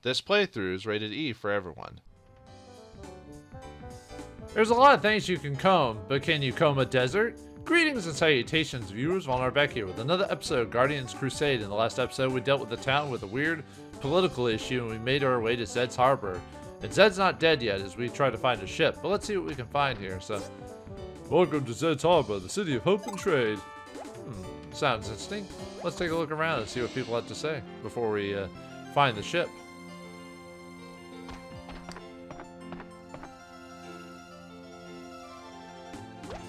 This playthrough is rated E for everyone. There's a lot of things you can comb, but can you comb a desert? Greetings and salutations, viewers. Vauldemare back here with another episode of Guardians Crusade. In the last episode, we dealt with the town with a weird political issue, and we made our way to Zed's harbor. And Zed's not dead yet as we try to find a ship, but let's see what we can find here. So, welcome to Zed's harbor, the city of hope and trade. Sounds interesting. Let's take a look around and see what people have to say before we find the ship.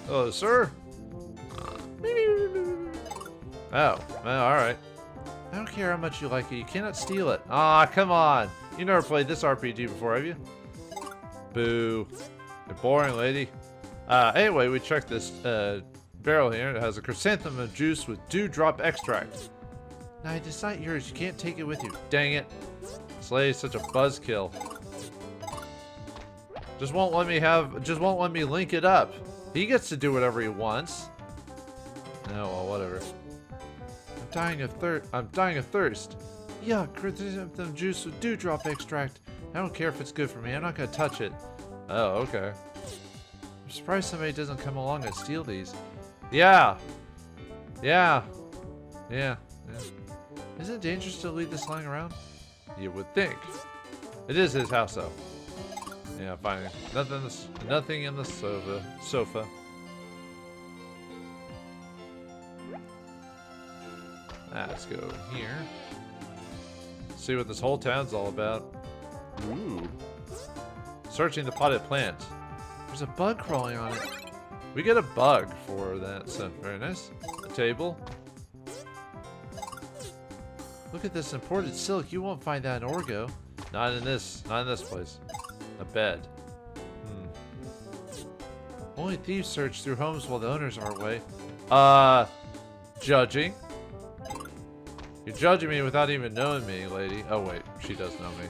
Hello, sir. Oh, well, alright. I don't care how much you like it. You cannot steal it. Aw, come on. You never played this RPG before, have you? Boo. You're boring, lady. Anyway, we checked this barrel here. It has a chrysanthemum juice with dewdrop extract. Nah, it's not yours. You can't take it with you. Dang it. This lady's such a buzzkill. Just won't let me link it up. He gets to do whatever he wants. No, well, whatever. I'm dying of thirst. Yuck, chrysanthemum juice with dewdrop extract. I don't care if it's good for me. I'm not gonna touch it. Oh, okay. I'm surprised somebody doesn't come along and steal these. Yeah. Is it dangerous to leave this lying around? You would think. It is his house, though. Yeah, fine. Nothing in the sofa. Let's go here. See what this whole town's all about. Ooh. Searching the potted plant. There's a bug crawling on it. We get a bug for that, so very nice. A table. Look at this imported silk. You won't find that in Orgo. Not in this place. A bed. Only thieves search through homes while the owners are away. Judging. You're judging me without even knowing me, lady. Oh wait, she does know me.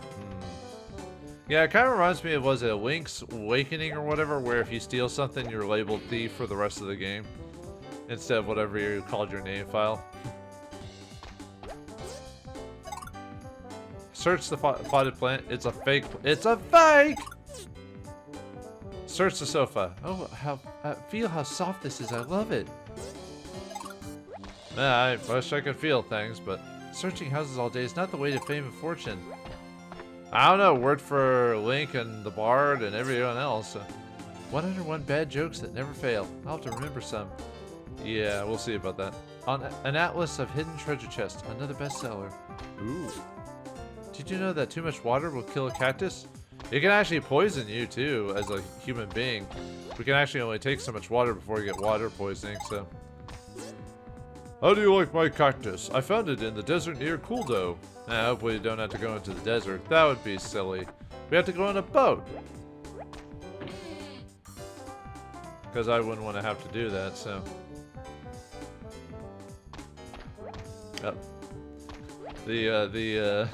Yeah, it kind of reminds me of, was it Link's Awakening or whatever, where if you steal something, you're labeled thief for the rest of the game, instead of whatever you called your name file. Search the potted plant. It's a fake. It's a fake! Search the sofa. Oh, feel how soft this is. I love it. I wish I could feel things, but searching houses all day is not the way to fame and fortune. I don't know. Word for Link and the Bard and everyone else. 101 bad jokes that never fail. I'll have to remember some. Yeah, we'll see about that. On an atlas of hidden treasure chests. Another bestseller. Ooh. Did you know that too much water will kill a cactus? It can actually poison you too, as a human being. We can actually only take so much water before we get water poisoning, so. How do you like my cactus? I found it in the desert near Kuldo. Hopefully you don't have to go into the desert. That would be silly. We have to go on a boat. Because I wouldn't want to have to do that, so. Oh. The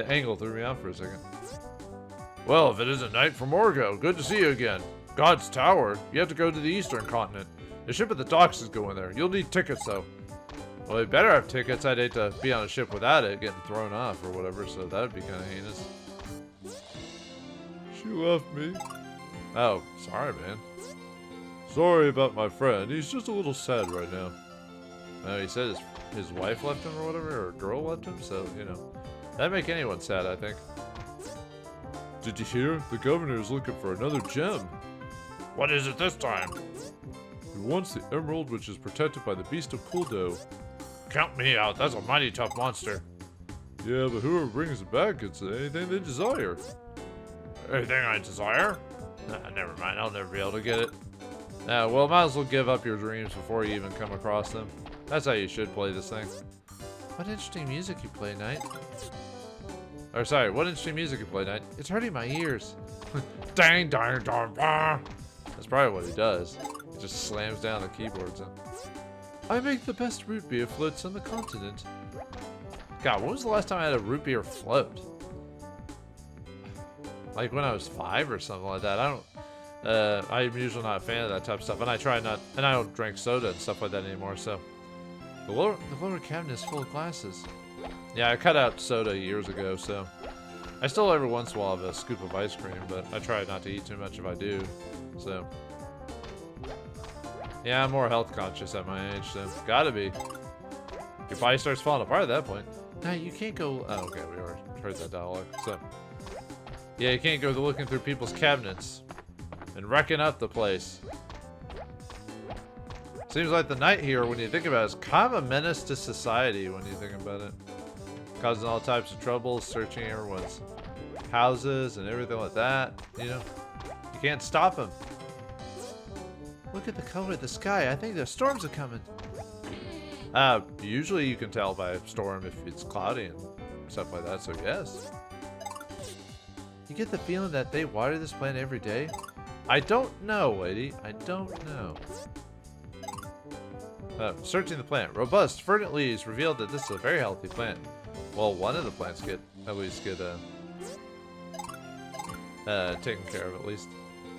angle threw me out for a second. Well, if it isn't Knight from Orgo, good to see you again. God's Tower. You have to go to the Eastern Continent. The ship at the docks is going there. You'll need tickets, though. Well, you better have tickets. I'd hate to be on a ship without it, getting thrown off or whatever, so that would be kind of heinous. She left me. Oh, sorry, man. Sorry about my friend. He's just a little sad right now. Oh, he said his wife left him or whatever, or a girl left him, so, you know. That'd make anyone sad, I think. Did you hear? The governor is looking for another gem. What is it this time? He wants the emerald which is protected by the beast of Kuldo. Count me out. That's a mighty tough monster. Yeah, but whoever brings it back gets anything they desire. Anything I desire? Never mind. I'll never be able to get it. Well, might as well give up your dreams before you even come across them. That's how you should play this thing. What interesting music you play, Knight. Or sorry, what interesting music you play, Knight. It's hurting my ears. Dang, dang, dang, dang. That's probably what he does. He just slams down the keyboards. I make the best root beer floats on the continent. God, when was the last time I had a root beer float? Like when I was 5 or something like that. I'm usually not a fan of that type of stuff, and I don't drink soda and stuff like that anymore, so. The lower cabinet is full of glasses. Yeah, I cut out soda years ago, so I still every once in a while have a scoop of ice cream, but I try not to eat too much if I do. So, yeah, I'm more health conscious at my age, so gotta be. Your body starts falling apart at that point. Nah, you can't go. Oh, okay, we already heard that dialogue. So, yeah, you can't go looking through people's cabinets and wrecking up the place. Seems like the Night Hero, when you think about it, is kind of a menace to society when you think about it. Causing all types of trouble, searching everyone's houses and everything like that. You know, you can't stop him. Look at the color of the sky. I think the storms are coming. Usually you can tell by a storm if it's cloudy and stuff like that, so yes. You get the feeling that they water this plant every day? I don't know, lady. I don't know. Searching the plant. Robust, verdant leaves revealed that this is a very healthy plant. Well, one of the plants at least get taken care of, at least.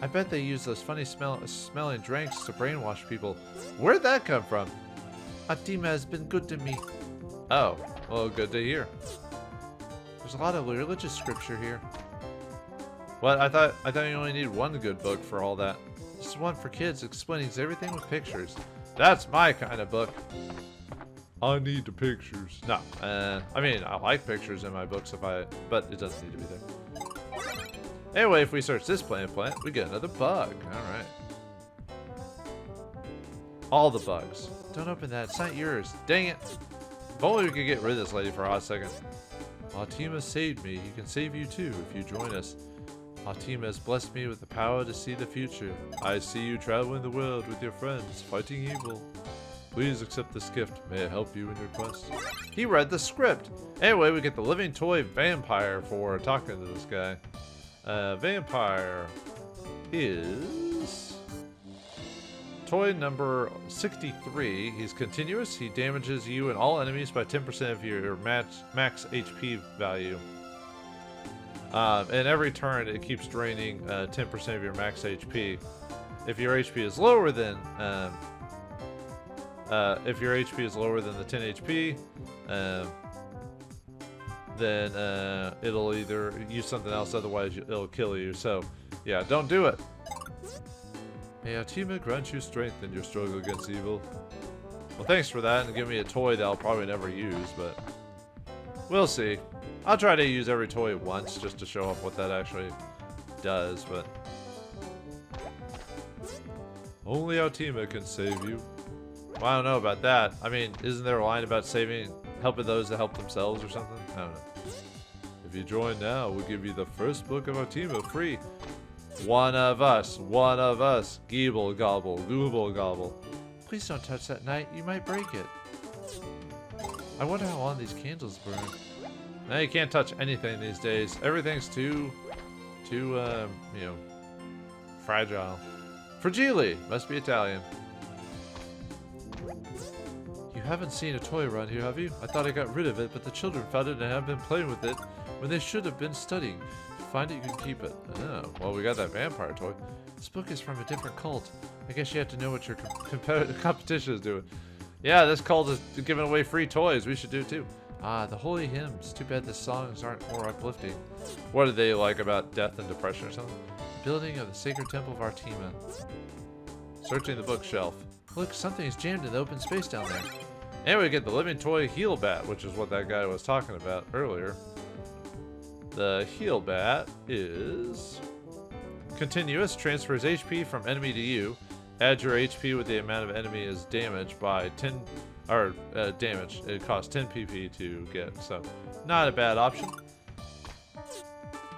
I bet they use those funny smelling drinks to brainwash people. Where'd that come from? Atima has been good to me. Oh, well, good to hear. There's a lot of religious scripture here. What? I thought you only need one good book for all that. This is one for kids explaining everything with pictures. That's my kind of book. I need the pictures. No, I mean, I like pictures in my books but it doesn't need to be there. Anyway, if we search this plant, we get another bug. Alright. All the bugs. Don't open that, it's not yours. Dang it. If only we could get rid of this lady for a hot second. Atima saved me. He can save you too if you join us. Atima has blessed me with the power to see the future. I see you traveling the world with your friends, fighting evil. Please accept this gift. May it help you in your quest. He read the script. Anyway, we get the living toy vampire for talking to this guy. Vampire is toy number 63. He's continuous. He damages you and all enemies by 10% of your max HP value. And every turn it keeps draining 10% of your max HP. If your HP is lower than the 10 HP, then it'll either use something else, otherwise it'll kill you. So, yeah, don't do it. May Atima grant you strength in your struggle against evil. Well, thanks for that, and give me a toy that I'll probably never use, but we'll see. I'll try to use every toy once just to show off what that actually does, but only Atima can save you. Well, I don't know about that. I mean, isn't there a line about helping those that help themselves or something? I don't know. If you join now, we'll give you the first book of Atima free. One of us. Geeble gobble, gooble gobble. Please don't touch that knight. You might break it. I wonder how long these candles burn. Now you can't touch anything these days. Everything's too, fragile. Fragile. Must be Italian. You haven't seen a toy around here, have you? I thought I got rid of it, but the children found it and have been playing with it when they should have been studying. If you find it, you can keep it. Oh, well, we got that vampire toy. This book is from a different cult. I guess you have to know what your competition is doing. Yeah, this cult is giving away free toys. We should do it too. Ah, the holy hymns. Too bad the songs aren't more uplifting. What are they like about death and depression or something? Building of the sacred temple of Artima. Searching the bookshelf. Look, something is jammed in the open space down there. And we get the living toy Heal Bat, which is what that guy was talking about earlier. The Heal Bat is continuous, transfers HP from enemy to you. Add your HP with the amount of enemy is damaged by 10, or damage. It costs 10 PP to get, so not a bad option.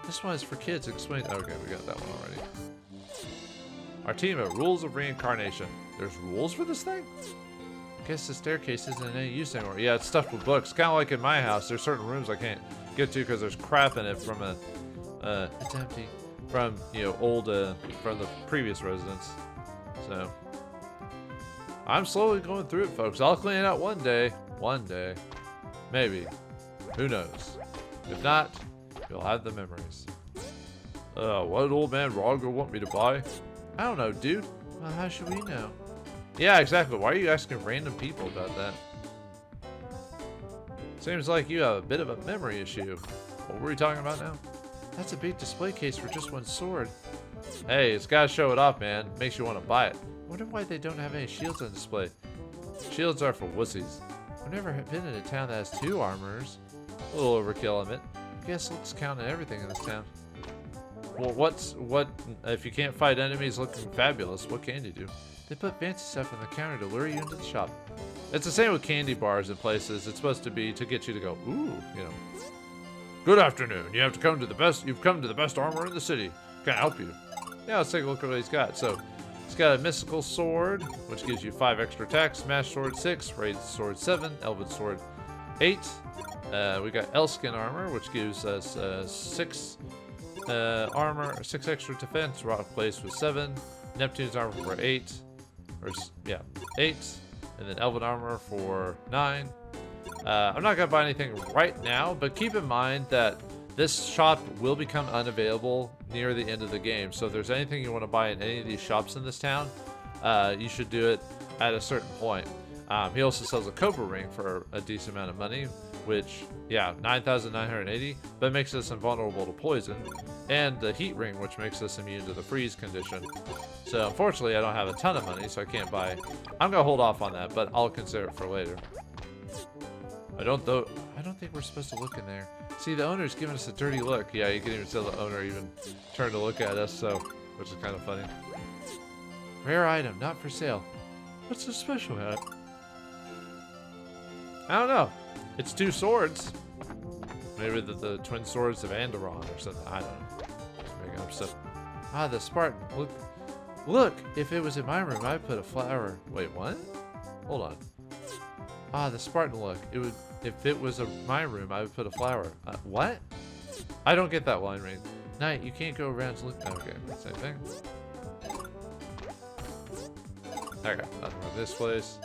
This one is for kids. Explain. Okay, we got that one already. Artima, rules of reincarnation. There's rules for this thing? I guess the staircase isn't in any use anymore. Yeah, it's stuffed with books. Kind of like in my house. There's certain rooms I can't get to because there's crap in it from it's empty. From, old, from the previous residents. So, I'm slowly going through it, folks. I'll clean it out one day. One day. Maybe. Who knows? If not, you'll have the memories. What did old man Roger want me to buy? I don't know, dude. Well, how should we know? Yeah, exactly. Why are you asking random people about that? Seems like you have a bit of a memory issue. What were we talking about now? That's a big display case for just one sword. Hey, it's gotta show it off, man. Makes you want to buy it. Wonder why they don't have any shields on display. Shields are for wussies. I've never been in a town that has 2 armors. A little overkill, I admit. Guess looks count in everything in this town. Well, what if you can't fight enemies looking fabulous, what can you do? They put fancy stuff on the counter to lure you into the shop. It's the same with candy bars in places. It's supposed to be to get you to go, ooh, you know. Good afternoon. You've come to the best armor in the city. Can I help you? Yeah, let's take a look at what he's got. So, he's got a mystical sword, which gives you 5 extra attacks. Smash sword 6, raised sword 7, elven sword 8. We got Elskin armor, which gives us 6 armor, 6 extra defense. Rock place with 7. Neptune's armor for 8, 8, and then elven armor for 9. I'm not gonna buy anything right now, but keep in mind that this shop will become unavailable near the end of the game. So if there's anything you want to buy in any of these shops in this town, you should do it at a certain point. He also sells a Cobra ring for a decent amount of money, which, yeah, 9,980, but makes us invulnerable to poison, and the heat ring, which makes us immune to the freeze condition. So unfortunately, I don't have a ton of money, so I can't buy. I'm gonna hold off on that, but I'll consider it for later. I don't think we're supposed to look in there. See, the owner's giving us a dirty look. Yeah, you can even tell the owner even turned to look at us, so, which is kind of funny. Rare item, not for sale. What's so special about it? I don't know. It's 2 swords. Maybe the twin swords of Anderon or something. I don't know. Just making up stuff. Ah, the Spartan. Look! If it was in my room, I'd put a flower. Wait, what? Hold on. Ah, the Spartan look. If it was my room, I would put a flower. What? I don't get that line right. Knight, you can't go around to look. Okay, same thing. Okay, nothing with this place.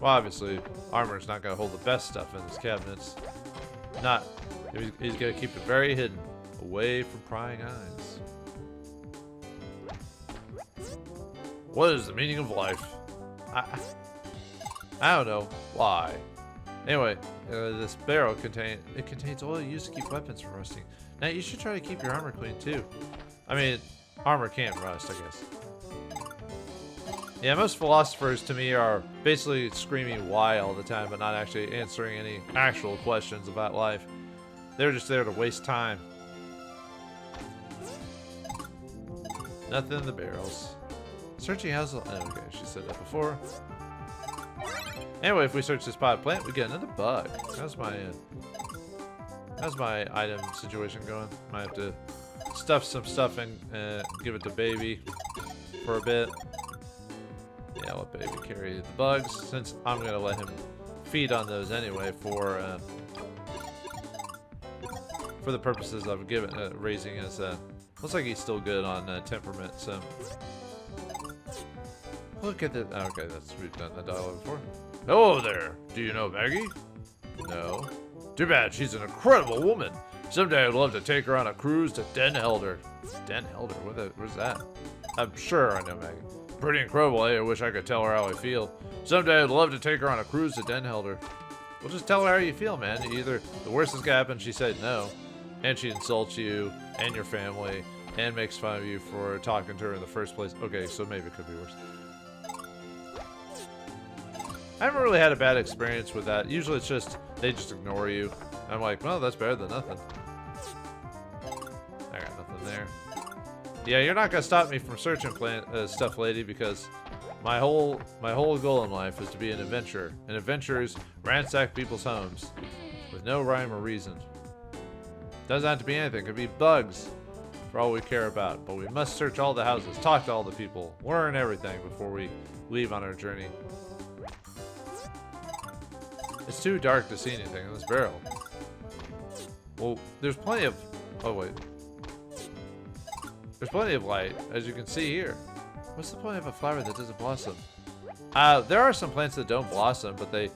Well, obviously, armor's not gonna hold the best stuff in his cabinets. He's gonna keep it very hidden, away from prying eyes. What is the meaning of life? I don't know why. Anyway, this barrel contains oil used to keep weapons from rusting. Now you should try to keep your armor clean too. I mean, armor can't rust, I guess. Yeah, most philosophers to me are basically screaming why all the time, but not actually answering any actual questions about life. They're just there to waste time. Nothing in the barrels. Searching houses. Okay, she said that before. Anyway, if we search this pot plant, we get another bug. How's my item situation going? Might have to stuff some stuff in, give it to baby for a bit. Yeah, I'll let baby carry the bugs, since I'm gonna let him feed on those anyway for the purposes of raising his. Looks like he's still good on temperament. So look at the. Okay, we've done the dialogue before. Hello there. Do you know Maggie? No. Too bad. She's an incredible woman. Someday I'd love to take her on a cruise to Den Helder. Den Helder? Where's that? I'm sure I know Maggie. Pretty incredible, eh? I wish I could tell her how I feel. Someday I'd love to take her on a cruise to Den Helder. Well, just tell her how you feel, man. Either the worst is gonna happen, she said no, and she insults you and your family and makes fun of you for talking to her in the first place. Okay, so maybe it could be worse. I haven't really had a bad experience with that. Usually it's just, they just ignore you. I'm like, well, that's better than nothing. I got nothing there. Yeah, you're not gonna stop me from searching stuff, lady, because my whole goal in life is to be an adventurer. And adventurers ransack people's homes with no rhyme or reason. Doesn't have to be anything. It could be bugs for all we care about. But we must search all the houses, talk to all the people, learn everything before we leave on our journey. It's too dark to see anything in this barrel. Well, there's plenty of... Oh, wait. There's plenty of light, as you can see here. What's the point of a flower that doesn't blossom? There are some plants that don't blossom, but they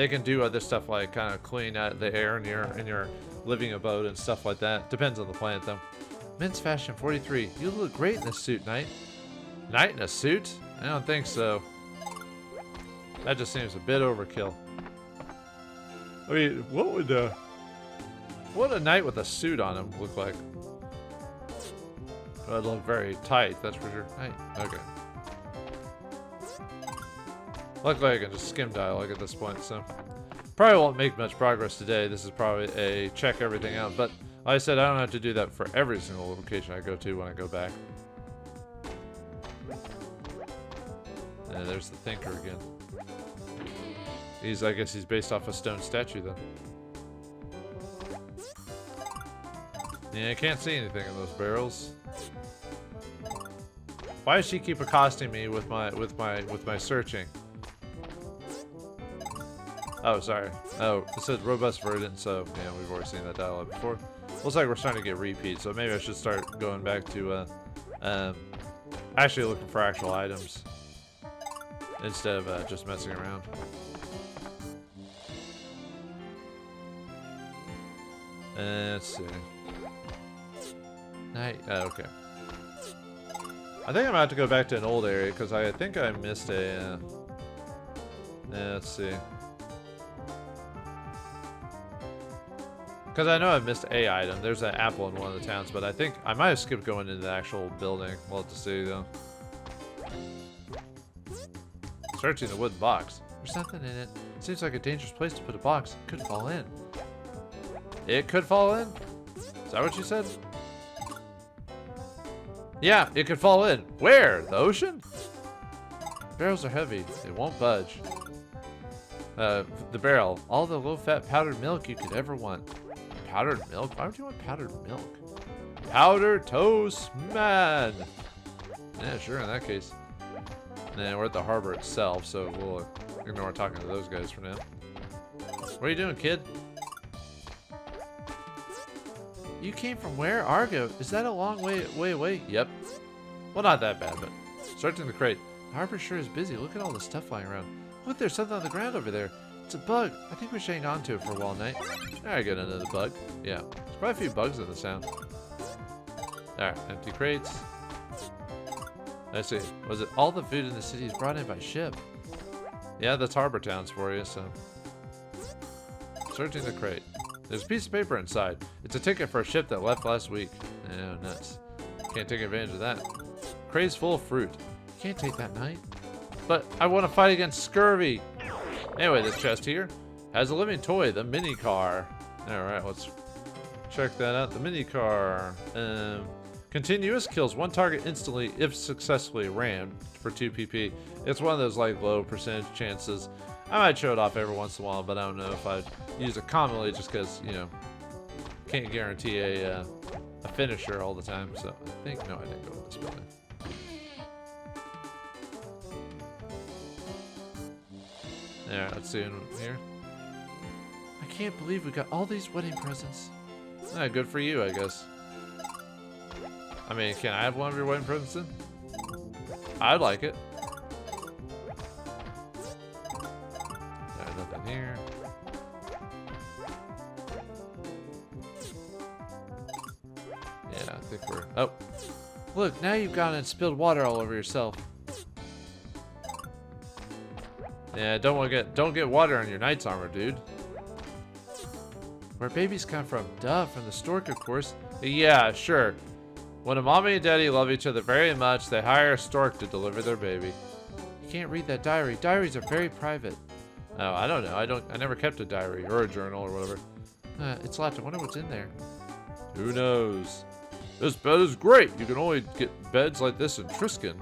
can do other stuff like kind of clean out the air in your living abode and stuff like that. Depends on the plant, though. Men's fashion 43. You look great in this suit, Knight. Knight in a suit? I don't think so. That just seems a bit overkill. I mean, what would a knight with a suit on him look like? That'd look very tight, that's for sure. Hey, okay. Luckily, I can just skim dialogue at this point, so probably won't make much progress today. This is probably a check everything out, but like I said, I don't have to do that for every single location I go to when I go back. And there's the thinker again. I guess he's based off a stone statue then. Yeah, I can't see anything in those barrels. Why does she keep accosting me with my searching? Oh, sorry. Oh, it said robust verdant, so yeah, we've already seen that dialogue before. Looks like we're starting to get repeats, so maybe I should start going back to actually looking for actual items instead of just messing around. Let's see. Okay. I think I'm about to go back to an old area because I think I missed a. Let's see. Because I know I missed a item. There's an apple in one of the towns, but I think I might have skipped going into the actual building. We'll have to see though. Searching the wooden box. There's nothing in it. Seems like a dangerous place to put a box. It could fall in. It could fall in? Is that what you said? Yeah, it could fall in. Where? The ocean? Barrels are heavy. They won't budge. The barrel. All the low-fat powdered milk you could ever want. Powdered milk? Why would you want powdered milk? Powdered toast, man! Yeah, sure, in that case. Nah, we're at the harbor itself, so we'll ignore talking to those guys for now. What are you doing, kid? You came from where? Argo. Is that a long way away? Yep. Well, not that bad, but searching the crate. The harbor sure is busy. Look at all the stuff flying around. Look, there's something on the ground over there. It's a bug. I think we should hang on to it for a while, Knight. Alright, get another bug. Yeah. There's quite a few bugs in the sound. Alright, empty crates. Let's see. Was it all the food in the city is brought in by ship? Yeah, that's harbor towns for you, so. Searching the crate. There's a piece of paper inside. It's a ticket for a ship that left last week. Oh, nuts. Can't take advantage of that. Crate's full of fruit. You can't take that, Knight. But I want to fight against scurvy. Anyway, this chest here has a living toy, the mini car. Alright, let's check that out. The mini car. Continuous kills one target instantly if successfully rammed for 2 PP. It's one of those like low percentage chances. I might show it off every once in a while, but I don't know if I'd use it commonly just because, you know, can't guarantee a finisher all the time. So I think, no, I didn't go to this building. Alright, let's see in here. I can't believe we got all these wedding presents. Good for you, I guess. I mean, can I have one of your wedding presents then? I'd like it. Alright, nothing here. Yeah, I think we're... Oh! Look, now you've gone and spilled water all over yourself. Yeah, don't get water on your knight's armor, dude. Where babies come from? Duh, from the stork, of course. Yeah, sure. When a mommy and daddy love each other very much, they hire a stork to deliver their baby. You can't read that diary. Diaries are very private. Oh, I don't know. I never kept a diary or a journal or whatever. It's locked. I wonder what's in there. Who knows? This bed is great. You can only get beds like this in Triscan.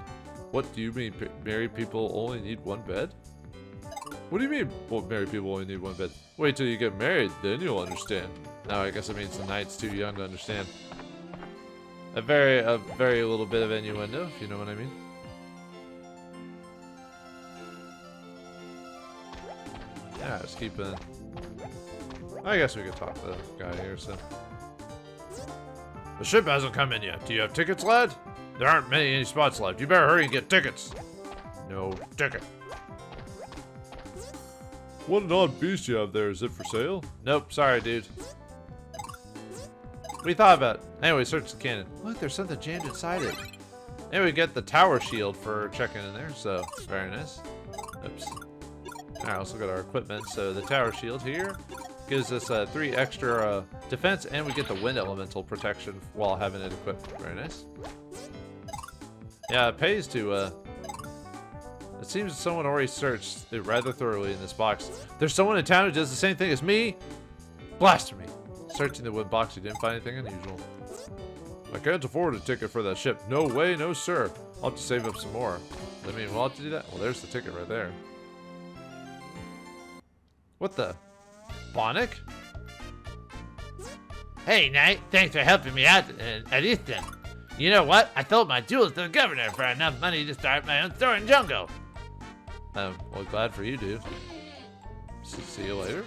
What do you mean married people only need one bed? What do you mean married people only need one bed? Wait till you get married, then you'll understand. No, I guess it means the knight's too young to understand. A very little bit of innuendo, if you know what I mean. Yeah, just keep it. I guess we could talk to the guy here, so. The ship hasn't come in yet. Do you have tickets, lad? There aren't any spots left. You better hurry and get tickets. No ticket. What an odd beast you have there. Is it for sale? Nope. Sorry, dude. We thought about it. Anyway, search the cannon. Look, there's something jammed inside it. And we get the tower shield for checking in there, so very nice. Oops. Alright, let's look at our equipment. So the tower shield here. Gives us 3 extra defense, and we get the wind elemental protection while having it equipped. Very nice. Yeah, it pays to... It seems someone already searched it rather thoroughly in this box. There's someone in town who does the same thing as me? Blasphemy. Searching the wood box, you didn't find anything unusual. I can't afford a ticket for that ship. No way, no sir. I'll have to save up some more. I mean, we'll have to do that? Well, there's the ticket right there. What the? Bonnick? Hey, Knight. Thanks for helping me out at Easton. You know what? I sold my jewels to the governor for enough money to start my own store in Jungle. Well, glad for you, dude. See you later.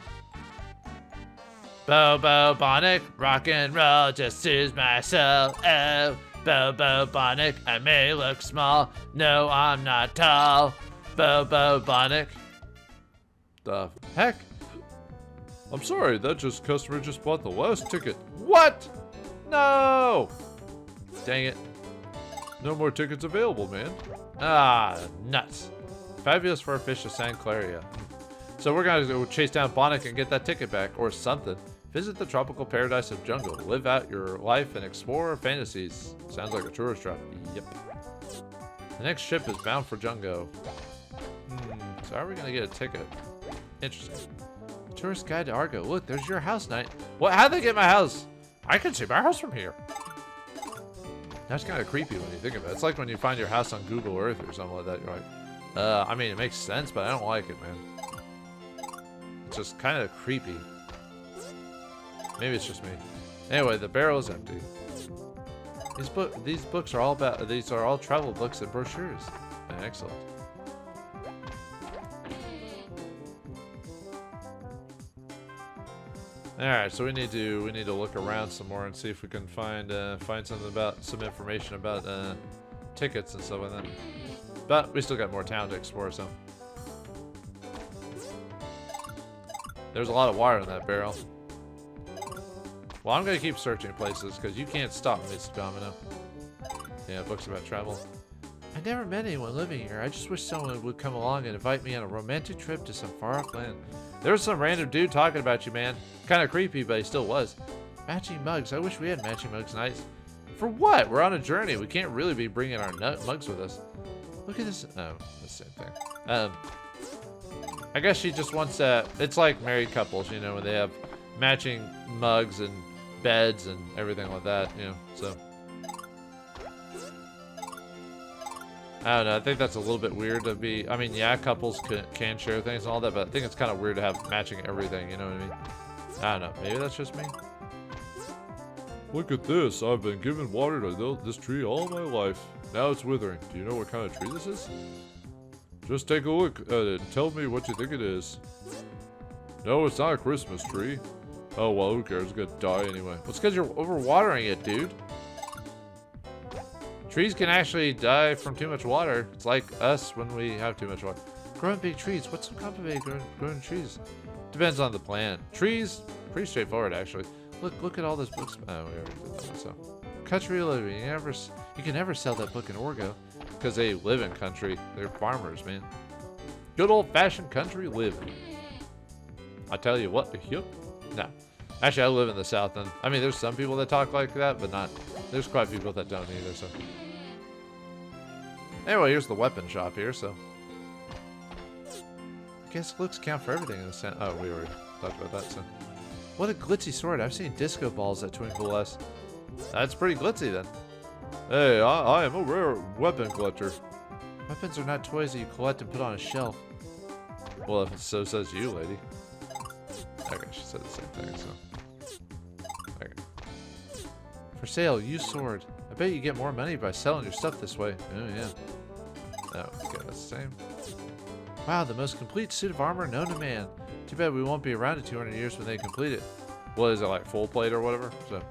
Bobo Bonnick, rock and roll just soothes my soul. Oh, Bobo Bonnick, I may look small. No, I'm not tall. Bobo Bonnick. The heck? I'm sorry, that customer just bought the last ticket. What? No! Dang it. No more tickets available, man. Ah, nuts. Fabulous for a fish of San Claria. So we're gonna go chase down Bonnick and get that ticket back, or something. Visit the tropical paradise of Jungle. Live out your life and explore fantasies. Sounds like a tourist trap. Yep. The next ship is bound for Jungle. So how are we gonna get a ticket? Interesting. Tourist guide to Argo. Look, there's your house, Knight. What? How'd they get my house? I can see my house from here. That's kind of creepy when you think about it. It's like when you find your house on Google Earth or something like that. You're like, I mean, it makes sense, but I don't like it, man. It's just kind of creepy. Maybe it's just me. Anyway, the barrel is empty. These books are all about. These are all travel books and brochures. Excellent. All right, so we need to look around some more and see if we can find some information about tickets and stuff like that. But we still got more town to explore, so. There's a lot of water in that barrel. Well, I'm gonna keep searching places because you can't stop me, Mr. Domino. Yeah, books about travel. I never met anyone living here. I just wish someone would come along and invite me on a romantic trip to some far-off land. There was some random dude talking about you, man. Kind of creepy, but he still was. Matching mugs. I wish we had matching mugs, Knights. For what? We're on a journey. We can't really be bringing our mugs with us. Look at this. Oh, the same thing. I guess she just wants that. It's like married couples, you know, when they have matching mugs and beds and everything like that, you know, so. I don't know, I think that's a little bit weird to be, I mean, yeah, couples can share things and all that, but I think it's kind of weird to have matching everything, you know what I mean? I don't know, maybe that's just me. Look at this, I've been giving water to this tree all my life. Now it's withering. Do you know what kind of tree this is? Just take a look at it and tell me what you think it is. No, it's not a Christmas tree. Oh, well, who cares? It's gonna die anyway. Well, it's because you're overwatering it, dude. Trees can actually die from too much water. It's like us when we have too much water. Growing big trees. What's so complicated growing trees? Depends on the plant. Trees, pretty straightforward, actually. Look at all those books. Oh, we already did that one, so. Country living. You can never sell that book in Orgo. Because they live in country. They're farmers, man. Good old-fashioned country living. I tell you what, yep. No. Actually, I live in the South, and I mean, there's some people that talk like that, but not. There's quite a few people that don't either, so. Anyway, here's the weapon shop here, so. I guess looks count for everything in the South. Oh, we already talked about that, so. What a glitzy sword. I've seen disco balls that twinkle less. That's pretty glitzy, then. Hey, I am a rare weapon collector. Weapons are not toys that you collect and put on a shelf. Well, so says you, lady. Okay, she said the same thing, so. Okay. For sale, use sword. I bet you get more money by selling your stuff this way. Oh, yeah. Oh, okay, that's the same. Wow, the most complete suit of armor known to man. Too bad we won't be around in 200 years when they complete it. What is it, like full plate or whatever? So.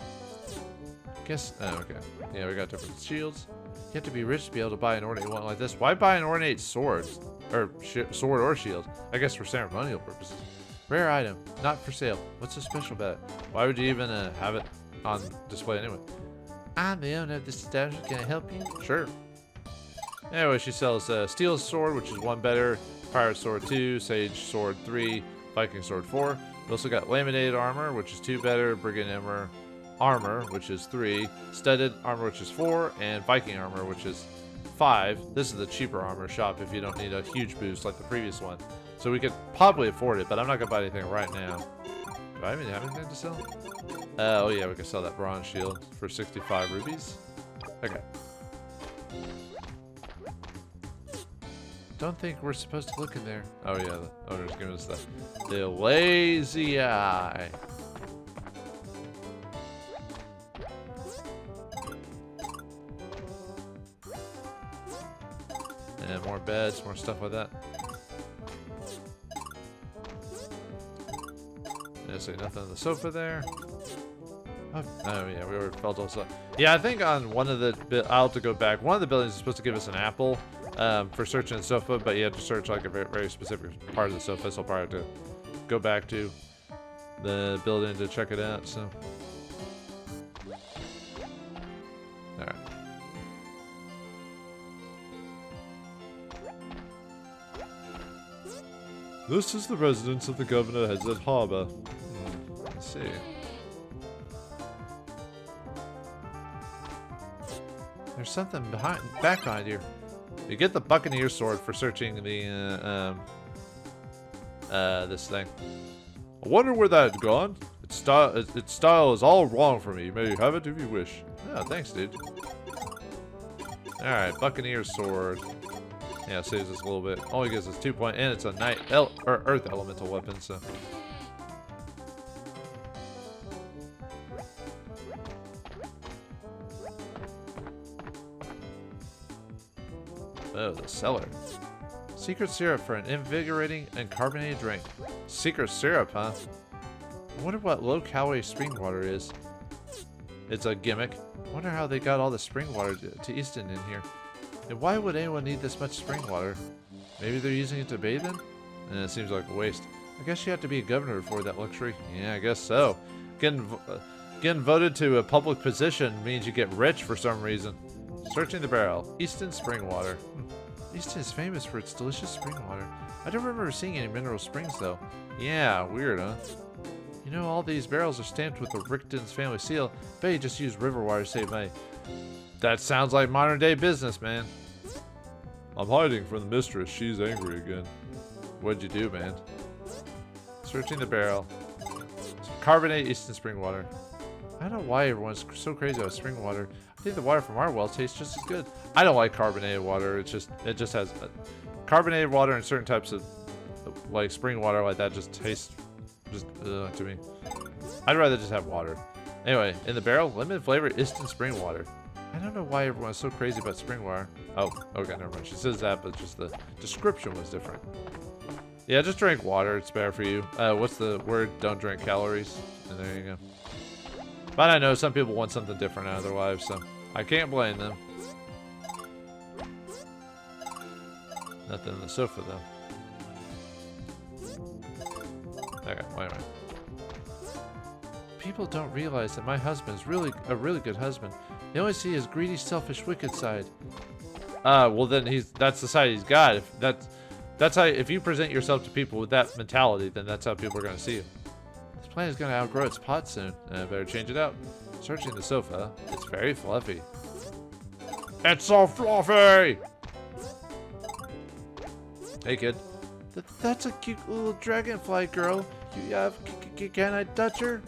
Guess. Oh, okay. Yeah, we got different shields. You have to be rich to be able to buy an ornate one like this. Why buy an ornate sword? Or sword or shield? I guess for ceremonial purposes. Rare item, not for sale. What's so special about it? Why would you even have it on display anyway? I'm the owner of this establishment. Can I help you? Sure. Anyway, she sells Steel Sword, which is 1 better, Pirate Sword 2, Sage Sword 3, Viking Sword 4. We also got laminated armor, which is 2 better, brigand armor, which is 3, studded armor, which is 4, and Viking armor, which is 5. This is the cheaper armor shop if you don't need a huge boost like the previous one. So we could probably afford it, but I'm not gonna buy anything right now. Do I even have anything to sell? Oh yeah, we can sell that bronze shield for 65 rubies. Okay. Don't think we're supposed to look in there. Oh yeah, the owner's giving us the lazy eye. And more beds, more stuff like that. Yeah, so nothing on the sofa there. Oh yeah, we already felt also. Yeah, I think on one of the, I'll have to go back. One of the buildings is supposed to give us an apple for searching the sofa, but you have to search like a very, very specific part of the sofa, so I'll probably have to go back to the building to check it out, so. Alright. This is the residence of the governor heads at harbor. Let's see. There's something back behind here. You get the Buccaneer sword for searching the this thing. I wonder where that had gone. Its style is all wrong for me. You may have it if you wish. Oh, thanks, dude. All right, Buccaneer sword. Yeah, saves us a little bit. Only gives us 2 points, and it's a earth elemental weapon, so. Oh, the cellar. Secret syrup for an invigorating and carbonated drink. Secret syrup, huh? I wonder what low-calorie spring water is. It's a gimmick. I wonder how they got all the spring water to Easton in here. And why would anyone need this much spring water? Maybe they're using it to bathe in? And it seems like a waste. I guess you have to be a governor for that luxury. Yeah, I guess so. Getting voted to a public position means you get rich for some reason. Searching the barrel. Easton spring water. Easton is famous for its delicious spring water. I don't remember seeing any mineral springs though. Yeah, weird, huh? You know, all these barrels are stamped with the Richton's family seal. Bet you just use river water to save money. That sounds like modern day business, man. I'm hiding from the mistress. She's angry again. What'd you do, man? Searching the barrel. Carbonate Easton spring water. I don't know why everyone's so crazy about spring water. I think the water from our well tastes just as good. I don't like carbonated water. It just has carbonated water and certain types of like spring water like that just tastes to me. I'd rather just have water. Anyway, in the barrel, lemon flavored Easton spring water. I don't know why everyone's so crazy about spring water. Oh, okay, never mind. She says that, but just the description was different. Yeah, just drink water. It's better for you. What's the word? Don't drink calories. And there you go. But I know some people want something different out of their lives, so I can't blame them. Nothing on the sofa, though. Okay, wait a minute. People don't realize that my husband's a really good husband. They only see his greedy, selfish, wicked side. Well then that's the side he's got. If you present yourself to people with that mentality, then that's how people are gonna see you. This plant is gonna outgrow its pot soon. I better change it out. Searching the sofa. It's very fluffy. It's so fluffy! Hey kid. That's a cute little dragonfly girl. Can I touch her?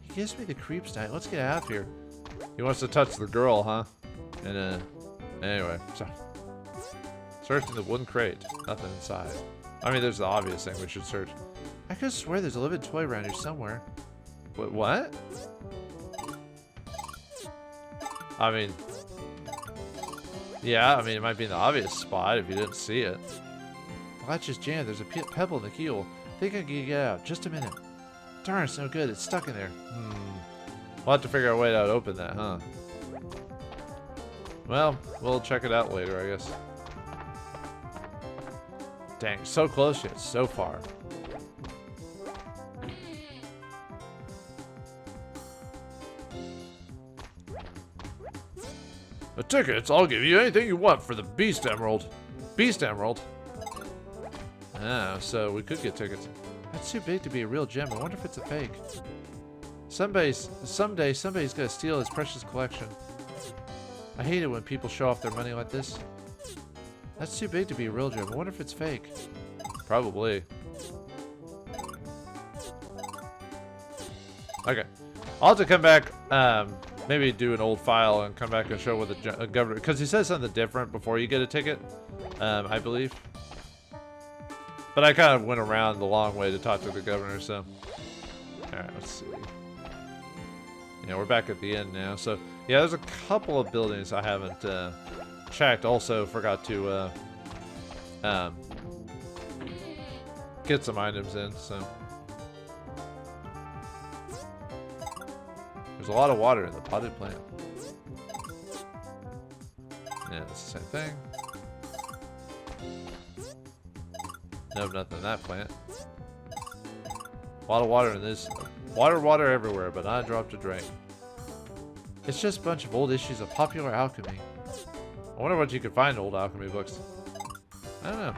He gives me the creeps tonight. Let's get out of here. He wants to touch the girl, huh? And anyway, so searching the wooden crate. Nothing inside. I mean, there's the obvious thing we should search. I could swear there's a living toy around here somewhere. What? I mean, yeah, I mean, it might be in the obvious spot if you didn't see it. The latch is jammed. There's a pebble in the keyhole. Think I can get out. Just a minute. Darn, it's no good. It's stuck in there. We'll have to figure out a way to open that, huh? Well, we'll check it out later, I guess. Dang, so close yet so far. The tickets, I'll give you anything you want for the Beast Emerald. Beast Emerald? Ah, so we could get tickets. That's too big to be a real gem. I wonder if it's a fake. Someday somebody's gonna steal his precious collection. I hate it when people show off their money like this. That's too big to be a real gem. I wonder if it's fake. Probably. Okay. I'll have to come back, maybe do an old file and come back and show what the governor, because he says something different before you get a ticket, I believe. But I kind of went around the long way to talk to the governor, so. Alright, let's see. Yeah, we're back at the end now. So, yeah, there's a couple of buildings I haven't checked. Also, forgot to get some items in, so. There's a lot of water in the potted plant. Yeah, it's the same thing. Nope, nothing in that plant. A lot of water in this. Water everywhere, but not a drop to drink. It's just a bunch of old issues of popular alchemy. I wonder what you could find in old alchemy books. I don't know.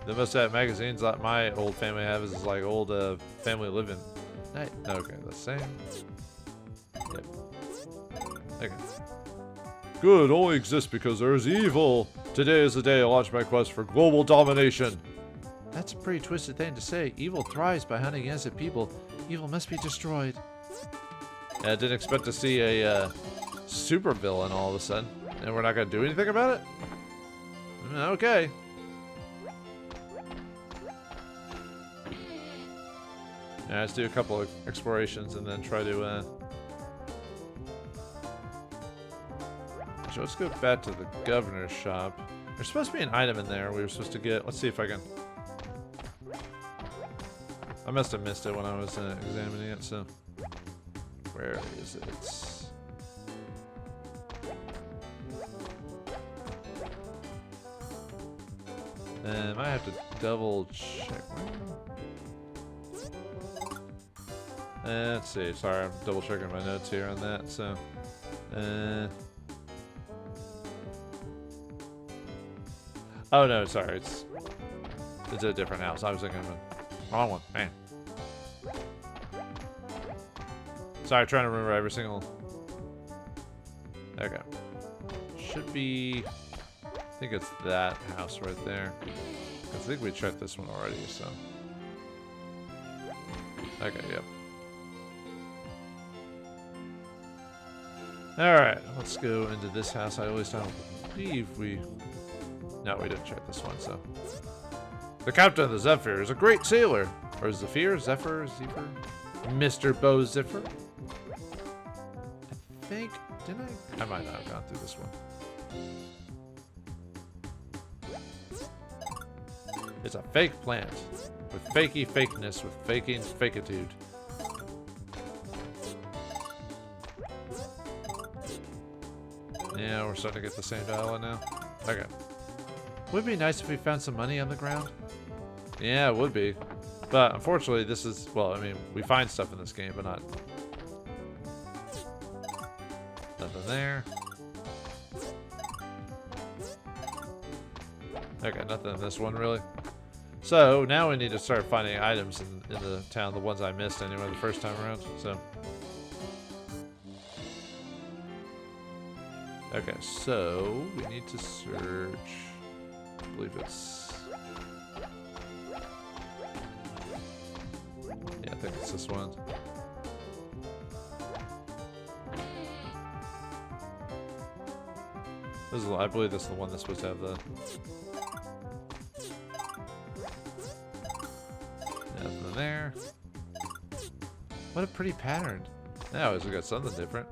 They must have magazines like my old family has, is like old family living. Okay, the same. Yep. Okay. Good only exists because there's evil. Today is the day I launch my quest for global domination. That's a pretty twisted thing to say. Evil thrives by hunting innocent people. Evil must be destroyed. Yeah, I didn't expect to see a super villain all of a sudden. And we're not going to do anything about it? Okay. Yeah, let's do a couple of explorations and then try to so let's go back to the governor's shop. There's supposed to be an item in there we were supposed to get. Let's see if I can. I must have missed it when I was examining it, so. Where is it? I might have to double check. Let's see. Sorry, I'm double checking my notes here on that. So, oh no, sorry. It's a different house. I was thinking of the wrong one. Man. Sorry, trying to remember every single. Okay. Should be. I think it's that house right there. I think we checked this one already. So. Okay. Yep. Alright, let's go into this house. I always don't believe we... No, we didn't check this one, so... The captain of the Zephyr is a great sailor. Or Zephyr? Zephyr? Mr. Bo Zephyr? I think... Didn't I? I might not have gone through this one. It's a fake plant. With fakey fakeness, with faking fakitude. Yeah, we're starting to get the same dialogue now. Okay. Would it be nice if we found some money on the ground? Yeah, it would be. But unfortunately, this is... Well, I mean, we find stuff in this game, but not... Nothing there. Okay, nothing in this one, really. So, now we need to start finding items in the town. The ones I missed, anyway, the first time around. So... Okay, so we need to search. I believe it's. Yeah, I think it's this one. This is. I believe this is the one that's supposed to have the. Nothing there. What a pretty pattern. Now we got something different.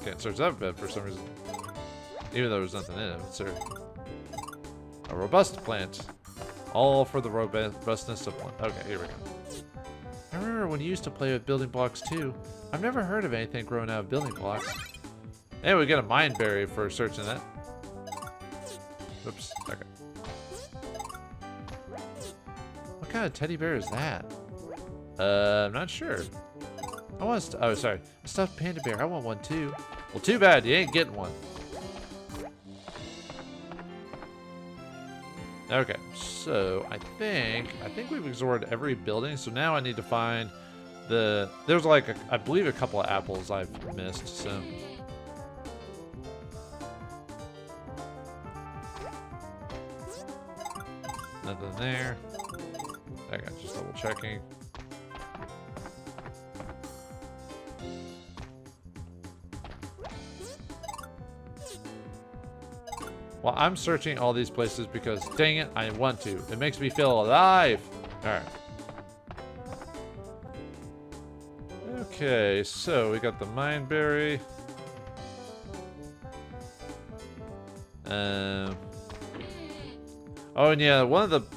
Can't search that bed for some reason. Even though there's nothing in it. It's a robust plant. All for the robustness of plant. Okay, here we go. I remember when you used to play with building blocks too. I've never heard of anything growing out of building blocks. Hey, we get a mind berry for searching that. Oops. Okay. What kind of teddy bear is that? I'm not sure. I want oh, sorry. A stuffed panda bear. I want one too. Well, too bad you ain't getting one. Okay, so I think we've explored every building. So now I need to find there's like I believe a couple of apples I've missed. So nothing there. Okay, just double checking. Well, I'm searching all these places because, dang it, I want to. It makes me feel alive. All right. Okay, so we got the mind berry. Oh, and yeah, one of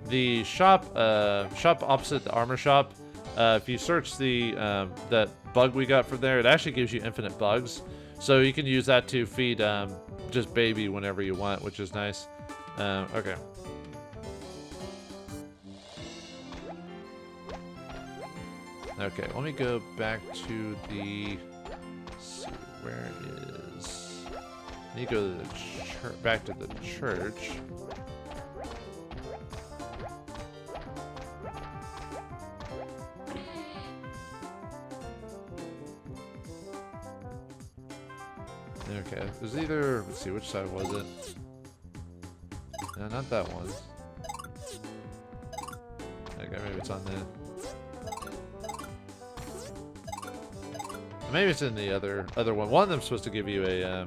the shop opposite the armor shop. If you search that bug we got from there, it actually gives you infinite bugs. So you can use that to feed just baby whenever you want, which is nice. Okay. Okay, let me go back to the... Let's see, where is... Let me go to the back to the church. Okay, it was either... Let's see, which side was it? No, not that one. Okay, maybe it's on the... Maybe it's in the other one. One of them's supposed to give you a...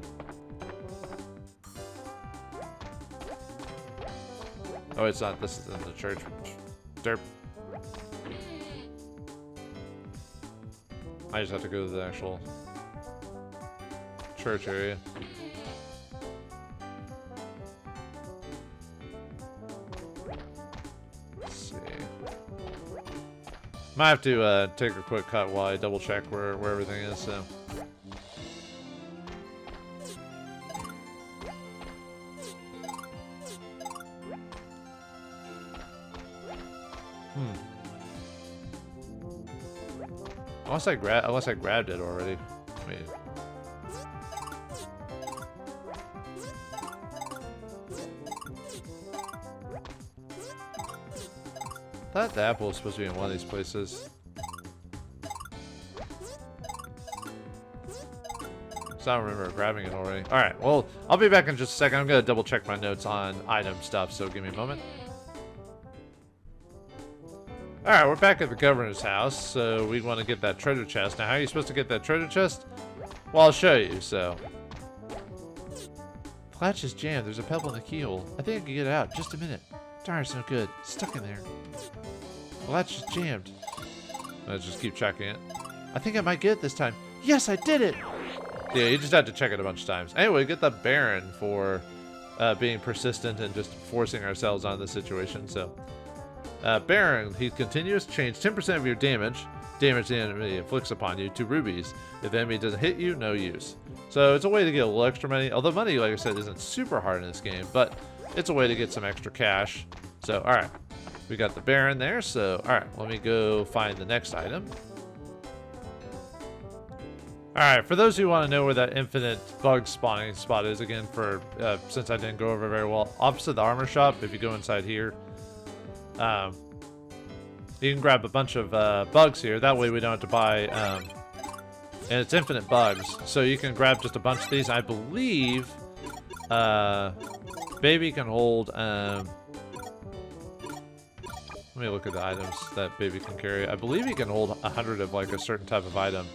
Oh, it's not. This is in the church. Derp. I just have to go to the actual... church area. Let's see. Might have to take a quick cut while I double check where everything is. So. Unless I grabbed it already. Wait. I thought the apple was supposed to be in one of these places. So I don't remember grabbing it already. Alright, well, I'll be back in just a second. I'm going to double check my notes on item stuff, so give me a moment. Alright, we're back at the governor's house, so we want to get that treasure chest. Now, how are you supposed to get that treasure chest? Well, I'll show you, so. The latch is jammed. There's a pebble in the keyhole. I think I can get it out. Just a minute. Darn, it's no good. It's stuck in there. The latch is jammed. Let's just keep checking it. I think I might get it this time. Yes, I did it! Yeah, you just have to check it a bunch of times. Anyway, get the Baron for being persistent and just forcing ourselves on this situation, so. Baron, he continues to change 10% of your damage the enemy inflicts upon you to rubies. If the enemy doesn't hit you, no use. So it's a way to get a little extra money. Although money, like I said, isn't super hard in this game, but it's a way to get some extra cash. So, alright. We got the Baron there, so alright, let me go find the next item. Alright, for those who want to know where that infinite bug spawning spot is again, for since I didn't go over very well, opposite the armor shop, if you go inside here, you can grab a bunch of bugs here. That way we don't have to buy, and it's infinite bugs. So you can grab just a bunch of these. I believe Baby can hold, let me look at the items that Baby can carry. I believe he can hold 100 of like a certain type of item.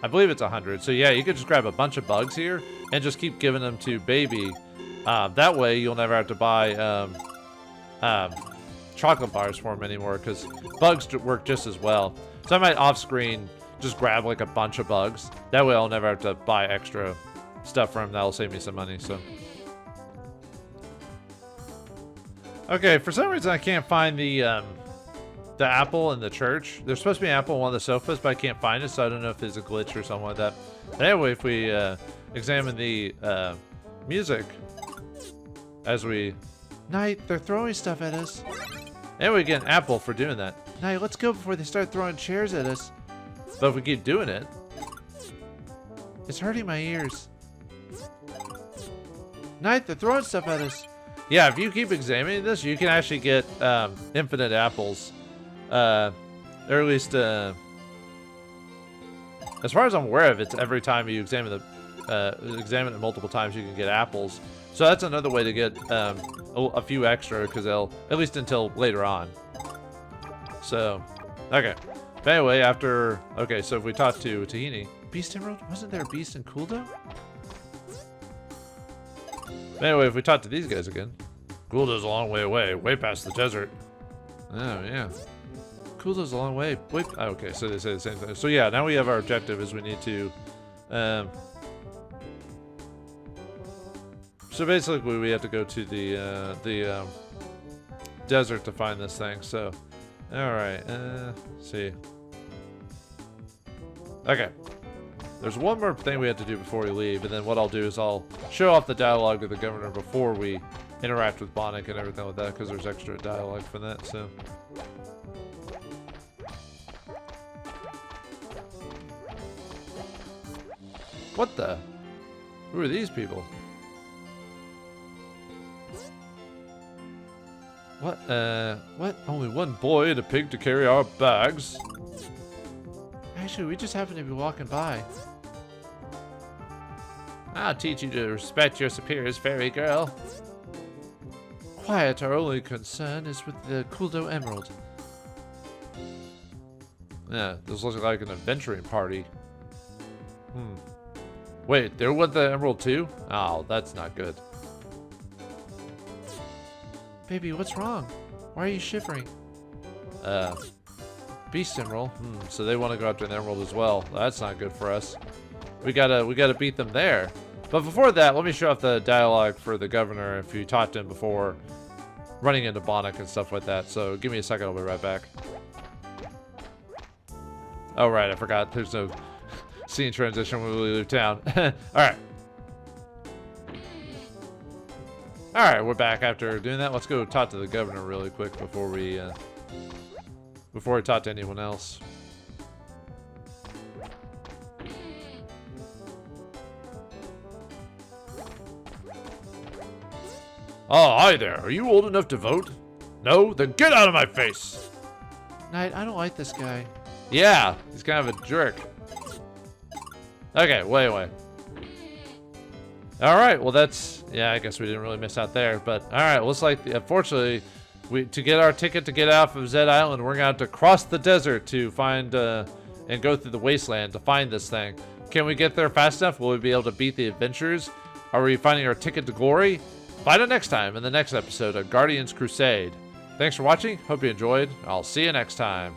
I believe it's 100. So yeah, you could just grab a bunch of bugs here and just keep giving them to Baby. That way you'll never have to buy chocolate bars for him anymore, because bugs work just as well. So I might off-screen just grab like a bunch of bugs. That way I'll never have to buy extra stuff for him. That'll save me some money. So okay, for some reason I can't find the apple in the church. There's supposed to be an apple on one of the sofas, but I can't find it, so I don't know if there's a glitch or something like that. But anyway, if we examine the music as we... Knight, they're throwing stuff at us. And we get an apple for doing that. Knight, let's go before they start throwing chairs at us. But if we keep doing it... It's hurting my ears. Knight, they're throwing stuff at us. Yeah, if you keep examining this, you can actually get infinite apples. Or at least, as far as I'm aware of, it's every time you examine it multiple times, you can get apples. So that's another way to get a few extra, because they'll, at least until later on. So, okay. But anyway, okay, so if we talk to Tahini. Beast Emerald? Wasn't there a beast in Kuldo? But anyway, if we talk to these guys again. Kuldo's a long way away, way past the desert. Oh, yeah. Kuldo's a long way. Wait, okay, so they say the same thing. So yeah, now we have our objective is we need to... so basically we have to go to the desert to find this thing, so... Alright, see. Okay. There's one more thing we have to do before we leave, and then what I'll do is I'll show off the dialogue with the governor before we interact with Bonnick and everything like that, because there's extra dialogue for that, so... What the? Who are these people? What? What? Only one boy and a pig to carry our bags? Actually, we just happen to be walking by. I'll teach you to respect your superiors, fairy girl. Quiet, our only concern is with the Kuldo Emerald. Yeah, this looks like an adventuring party. Wait, they want the emerald too? Oh, that's not good. Baby, what's wrong? Why are you shivering? Beast Emerald. So they want to go after an emerald as well. That's not good for us. We gotta beat them there. But before that, let me show off the dialogue for the governor if you talked to him before running into Bonnick and stuff like that. So give me a second, I'll be right back. Oh right, I forgot. There's no scene transition when we leave town. Alright. Alright, we're back after doing that. Let's go talk to the governor really quick before we talk to anyone else. Oh, hi there. Are you old enough to vote? No? Then get out of my face! Knight, I don't like this guy. Yeah, he's kind of a jerk. Okay, wait. Alright, well that's... Yeah, I guess we didn't really miss out there, but... Alright, looks like, unfortunately, to get our ticket to get out of Zed Island, we're going to have to cross the desert to find, and go through the wasteland to find this thing. Can we get there fast enough? Will we be able to beat the adventurers? Are we finding our ticket to glory? Find out next time in the next episode of Guardians Crusade. Thanks for watching. Hope you enjoyed. I'll see you next time.